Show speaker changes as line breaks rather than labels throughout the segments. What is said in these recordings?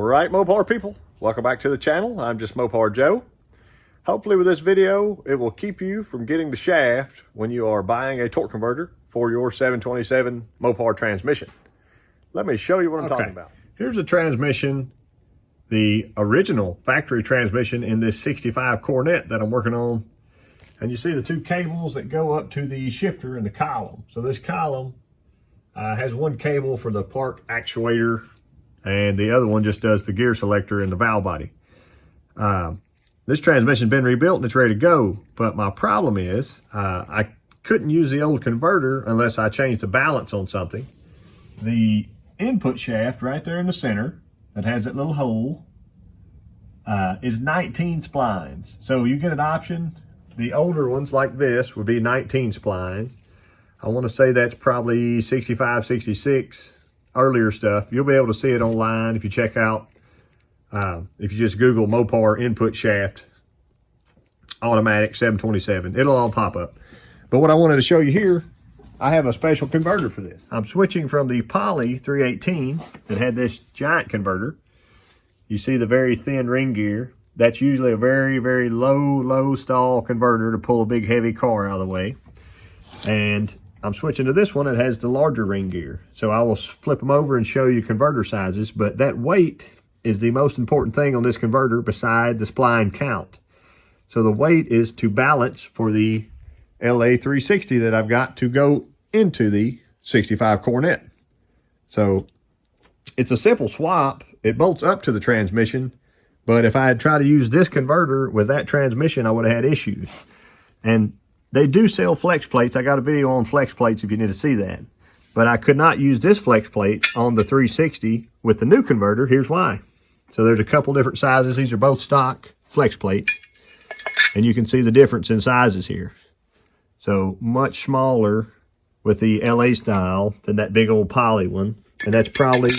Alright, Mopar people, welcome back to the channel. I'm just Mopar Joe. Hopefully with this video, it will keep you from getting the shaft when you are buying a torque converter for your 727 Mopar transmission. Let me show you what I'm talking about. Here's the transmission, the original factory transmission in this 65 Coronet that I'm working on. And you see the two cables that go up to the shifter and the column. So this column has one cable for the park actuator, and the other one just does the gear selector and the valve body. This transmission's been rebuilt and it's ready to go, but my problem is I couldn't use the old converter unless I changed the balance on something. The input shaft right there in the center that has that little hole is 19 splines. So you get an option. The older ones like this would be 19 splines. I want to say that's probably 65, 66. Earlier stuff. You'll be able to see it online if you check out, if you just Google Mopar input shaft automatic 727, it'll all pop up. But what I wanted to show you here, I have a special converter for this. I'm switching from the Poly 318 that had this giant converter. You see the very thin ring gear. That's usually a very, very low stall converter to pull a big heavy car out of the way. And I'm switching to this one that has the larger ring gear. So I will flip them over and show you converter sizes, but that weight is the most important thing on this converter beside the spline count. So the weight is to balance for the LA 360 that I've got to go into the 65 Coronet. So it's a simple swap. It bolts up to the transmission, but if I had tried to use this converter with that transmission, I would have had issues. And they do sell flex plates. I got a video on flex plates if you need to see that. But I could not use this flex plate on the 360 with the new converter. Here's why. So there's a couple different sizes. These are both stock flex plates. And you can see the difference in sizes here. So much smaller with the LA style than that big old Poly one. And that's probably,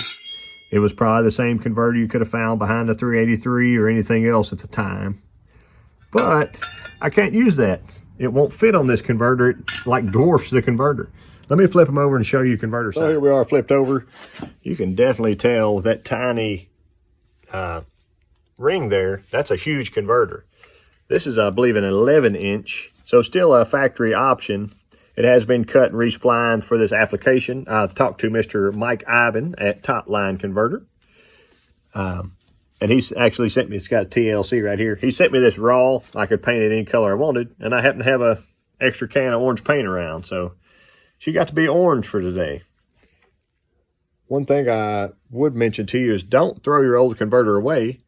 it was probably the same converter you could have found behind the 383 or anything else at the time. But I can't use that. It won't fit on this converter. It like dwarfs the converter. Let me flip them over and show you converter size. So here we are flipped over. You can definitely tell with that tiny ring there, that's a huge converter. This is, I believe, an 11-inch, so still a factory option. It has been cut and resplined for this application. I talked to Mr. Mike Ivan at Top Line Converter. And he's actually sent me, it's got a TLC right here. He sent me this raw. I could paint it any color I wanted. And I happen to have a extra can of orange paint around. So she got to be orange for today. One thing I would mention to you is don't throw your old converter away.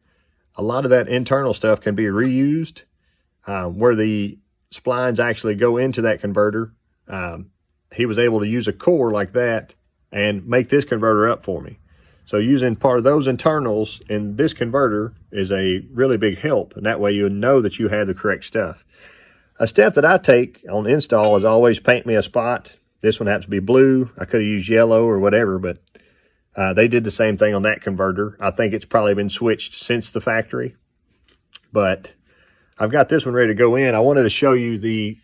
A lot of that internal stuff can be reused. Where the splines actually go into that converter, he was able to use a core like that and make this converter up for me. So using part of those internals in this converter is a really big help. And that way you know that you have the correct stuff. A step that I take on install is always paint me a spot. This one happens to be blue. I could have used yellow or whatever, but they did the same thing on that converter. I think it's probably been switched since the factory. But I've got this one ready to go in. I wanted to show you the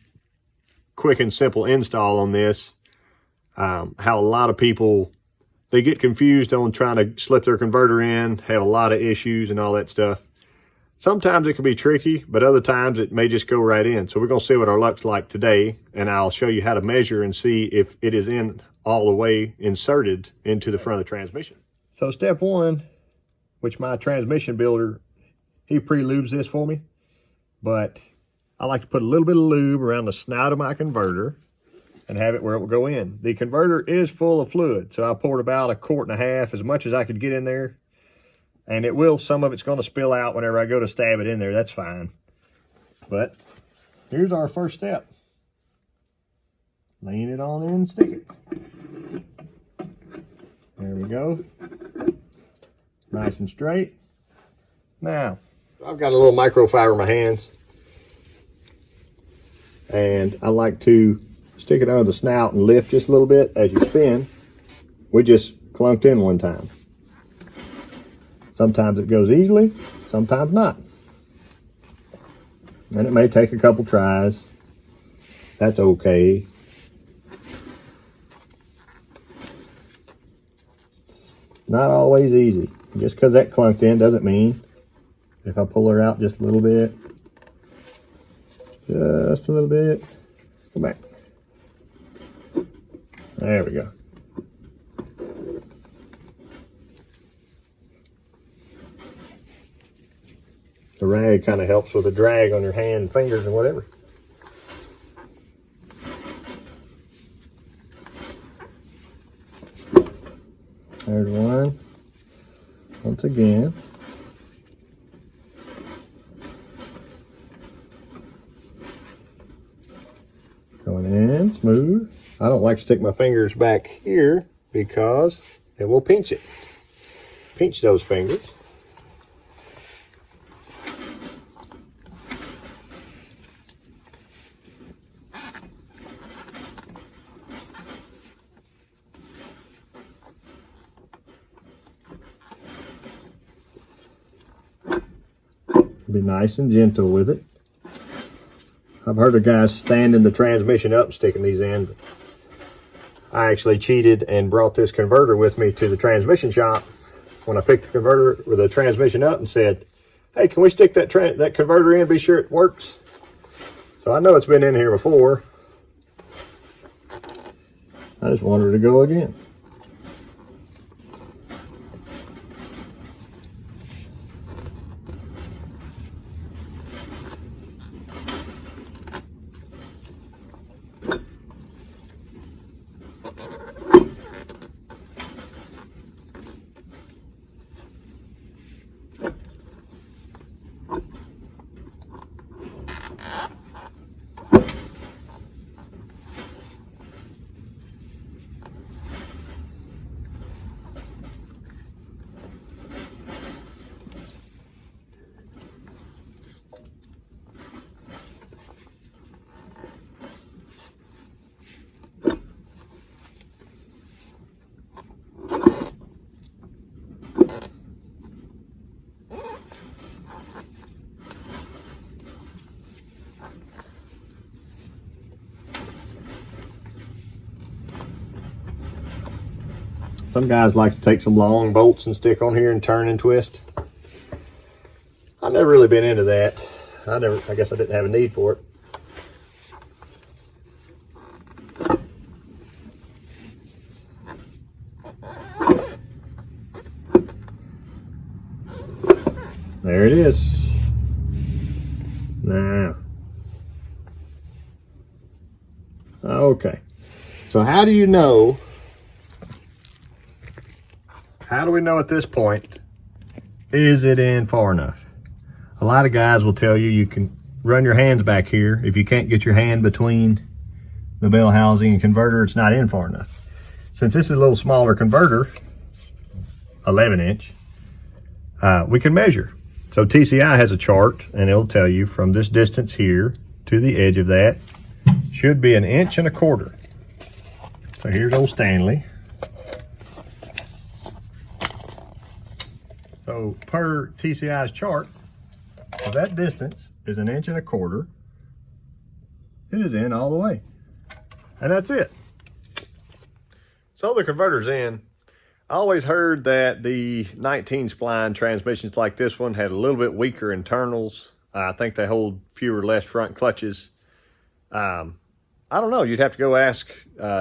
quick and simple install on this. How a lot of people, they get confused on trying to slip their converter in, have a lot of issues and all that stuff. Sometimes it can be tricky, but other times it may just go right in. So we're going to see what our luck's like today, and I'll show you how to measure and see if it is in all the way inserted into the front of the transmission. So step one, which my transmission builder, he pre-lubes this for me, but I like to put a little bit of lube around the snout of my converter and have it where it will go in. The converter is full of fluid, so I poured about 1.5 quarts, as much as I could get in there. And it will, some of it's going to spill out whenever I go to stab it in there. That's fine. But here's our first step. Lean it on in and stick it. There we go. Nice and straight. Now, I've got a little microfiber in my hands. And I like to stick it under the snout and lift just a little bit as you spin. We just clunked in one time. Sometimes it goes easily, sometimes not. And it may take a couple tries. That's okay. Not always easy. Just because that clunked in doesn't mean if I pull her out just a little bit, go back. There we go. The rag kind of helps with the drag on your hand and fingers and whatever. There's one. Once again. Going in smooth. I don't like to stick my fingers back here because it will pinch it. Pinch those fingers. Be nice and gentle with it. I've heard of guys standing the transmission up, sticking these in. But I actually cheated and brought this converter with me to the transmission shop when I picked the converter with the transmission up and said, "Hey, can we stick that converter in? Be sure it works." So I know it's been in here before. I just wanted to go again. Some guys like to take some long bolts and stick on here and turn and twist. I've never really been into that. I guess I didn't have a need for it. There it is. Now. Okay. So how do you know? How do we know at this point, is it in far enough? A lot of guys will tell you you can run your hands back here. If you can't get your hand between the bell housing and converter, it's not in far enough. Since this is a little smaller converter, 11 inch, we can measure. So TCI has a chart and it'll tell you from this distance here to the edge of that should be 1.25 inches. So here's old Stanley. So per TCI's chart, if that distance is 1.25 inches, it is in all the way. And that's it. So the converter's in. I always heard that the 19 spline transmissions like this one had a little bit weaker internals. I think they hold fewer less front clutches. I don't know. You'd have to go ask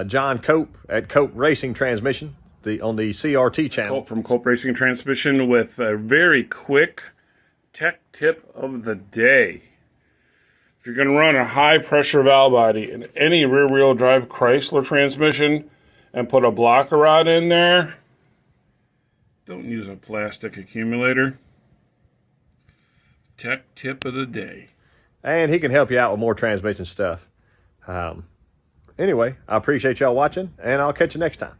John Cope at Cope Racing Transmission on the CRT channel.
Cope from Cope Racing Transmission with a very quick tech tip of the day. If you're going to run a high pressure valve body in any rear wheel drive Chrysler transmission and put a blocker rod in there, don't use a plastic accumulator. Tech tip of the day.
And he can help you out with more transmission stuff. Anyway, I appreciate y'all watching, and I'll catch you next time.